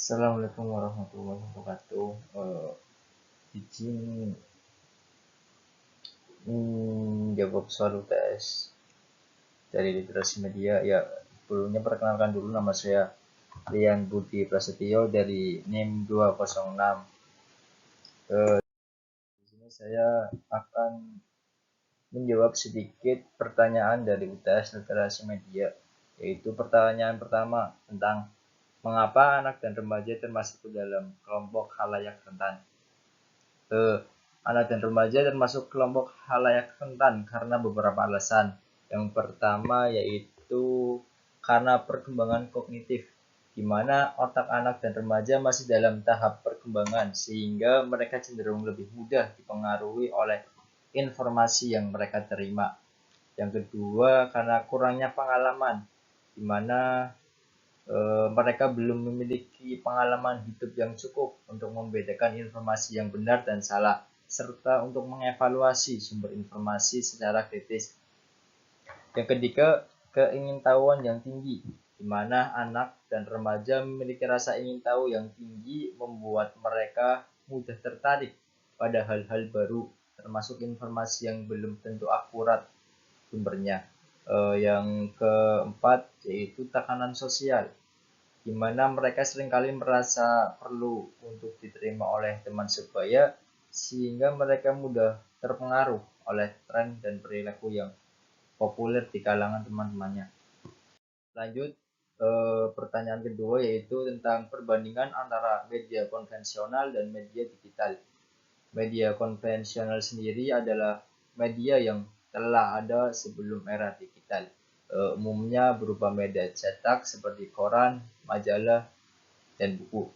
Assalamualaikum warahmatullahi wabarakatuh. Izin jawab soal UTS dari literasi media. Ya, sebelumnya perkenalkan dulu, nama saya Rian Budi Prasetyo dari NIM 206. Di sini saya akan menjawab sedikit pertanyaan dari UTS literasi media, yaitu pertanyaan pertama tentang mengapa anak dan remaja termasuk ke dalam kelompok khalayak rentan. Anak dan remaja termasuk kelompok khalayak rentan karena beberapa alasan. Yang pertama yaitu karena perkembangan kognitif, di mana otak anak dan remaja masih dalam tahap perkembangan sehingga mereka cenderung lebih mudah dipengaruhi oleh informasi yang mereka terima. Yang kedua karena kurangnya pengalaman, di mana mereka belum memiliki pengalaman hidup yang cukup untuk membedakan informasi yang benar dan salah, serta untuk mengevaluasi sumber informasi secara kritis. Yang ketiga, keingintahuan yang tinggi, di mana anak dan remaja memiliki rasa ingin tahu yang tinggi membuat mereka mudah tertarik pada hal-hal baru, termasuk informasi yang belum tentu akurat sumbernya. Yang keempat yaitu tekanan sosial, di mana mereka seringkali merasa perlu untuk diterima oleh teman sebaya sehingga mereka mudah terpengaruh oleh tren dan perilaku yang populer di kalangan teman-temannya. Lanjut, pertanyaan kedua yaitu tentang perbandingan antara media konvensional dan media digital. Media konvensional sendiri adalah media yang telah ada sebelum era digital. Umumnya berupa media cetak seperti koran, majalah, dan buku.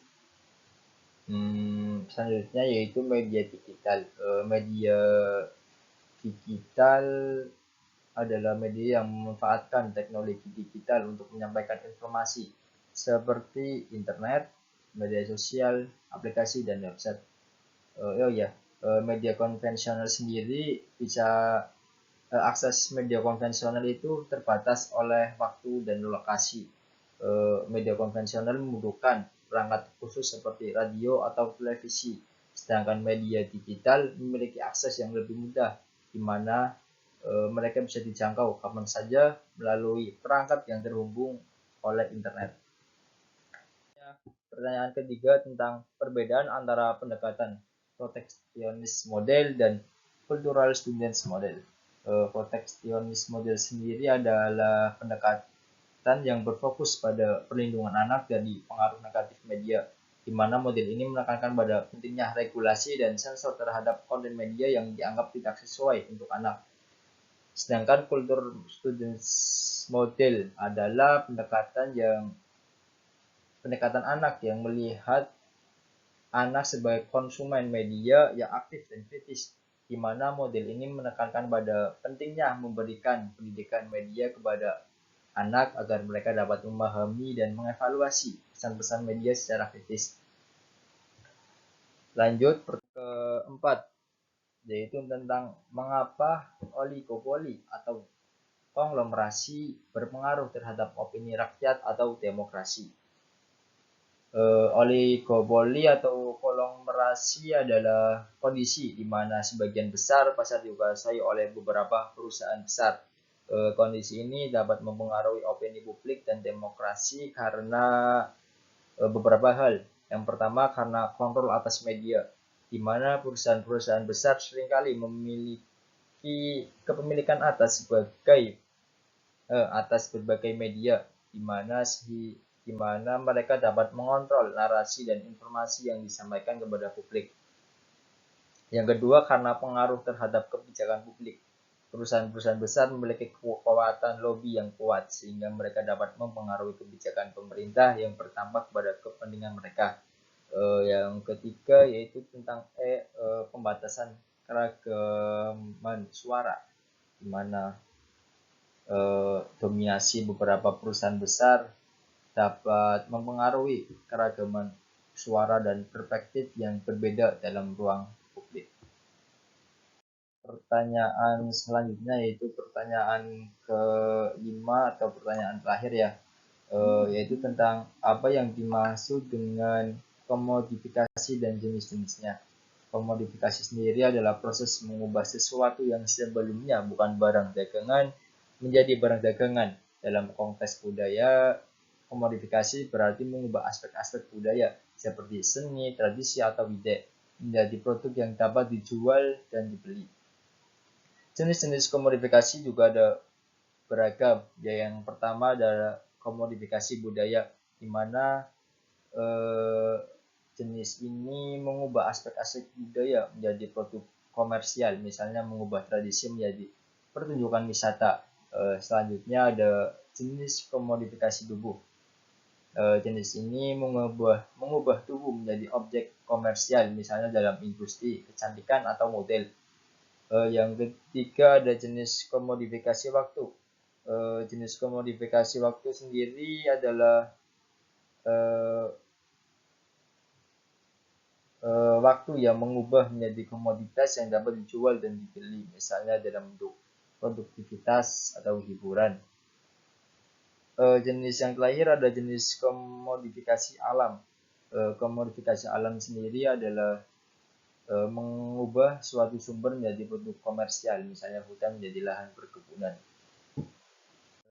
Selanjutnya yaitu media digital. Media digital adalah media yang memanfaatkan teknologi digital untuk menyampaikan informasi seperti internet, media sosial, aplikasi, dan website. Media konvensional sendiri bisa akses media konvensional itu terbatas oleh waktu dan lokasi. Media konvensional membutuhkan perangkat khusus seperti radio atau televisi, sedangkan media digital memiliki akses yang lebih mudah, di mana mereka bisa dijangkau kapan saja melalui perangkat yang terhubung oleh internet. Pertanyaan ketiga tentang perbedaan antara pendekatan proteksionis model dan cultural students model. Proteksionis model sendiri adalah pendekatan yang berfokus pada perlindungan anak dari pengaruh negatif media, di mana model ini menekankan pada pentingnya regulasi dan sensor terhadap konten media yang dianggap tidak sesuai untuk anak. Sedangkan kultur students model adalah pendekatan anak yang melihat anak sebagai konsumen media yang aktif dan kritis, di mana model ini menekankan pada pentingnya memberikan pendidikan media kepada anak agar mereka dapat memahami dan mengevaluasi pesan-pesan media secara kritis. Lanjut, keempat, yaitu tentang mengapa oligopoli atau konglomerasi berpengaruh terhadap opini rakyat atau demokrasi. Oligopoli atau konglomerasi adalah kondisi di mana sebagian besar pasar dikuasai oleh beberapa perusahaan besar. Kondisi ini dapat mempengaruhi opini publik dan demokrasi karena beberapa hal. Yang pertama karena kontrol atas media, di mana perusahaan-perusahaan besar seringkali memiliki kepemilikan atas berbagai media, di mana mereka dapat mengontrol narasi dan informasi yang disampaikan kepada publik. Yang kedua karena pengaruh terhadap kebijakan publik. Perusahaan-perusahaan besar memiliki kekuatan lobby yang kuat sehingga mereka dapat mempengaruhi kebijakan pemerintah yang berdampak kepada kepentingan mereka. Yang ketiga yaitu tentang pembatasan keragaman suara, di mana dominasi beberapa perusahaan besar dapat mempengaruhi keragaman suara dan perspektif yang berbeda dalam ruang publik. Pertanyaan selanjutnya yaitu pertanyaan kelima atau pertanyaan terakhir ya. yaitu tentang apa yang dimaksud dengan komodifikasi dan jenis-jenisnya. Komodifikasi sendiri adalah proses mengubah sesuatu yang sebelumnya bukan barang dagangan menjadi barang dagangan. Dalam konteks budaya, komodifikasi berarti mengubah aspek-aspek budaya seperti seni, tradisi, atau ide menjadi produk yang dapat dijual dan dibeli. Jenis-jenis komodifikasi juga ada beragam. Yang pertama adalah komodifikasi budaya, di mana eh, jenis ini mengubah aspek-aspek budaya menjadi produk komersial, misalnya mengubah tradisi menjadi pertunjukan wisata. Selanjutnya ada jenis komodifikasi tubuh. Jenis ini mengubah tubuh menjadi objek komersial, misalnya dalam industri kecantikan atau model. Yang ketiga ada jenis komodifikasi waktu. Jenis komodifikasi waktu sendiri adalah eh, waktu yang mengubah menjadi komoditas yang dapat dijual dan dibeli, misalnya dalam bentuk produktivitas atau hiburan. Jenis yang terakhir ada jenis komodifikasi alam. Komodifikasi alam sendiri adalah mengubah suatu sumber menjadi produk komersial, misalnya hutan menjadi lahan perkebunan.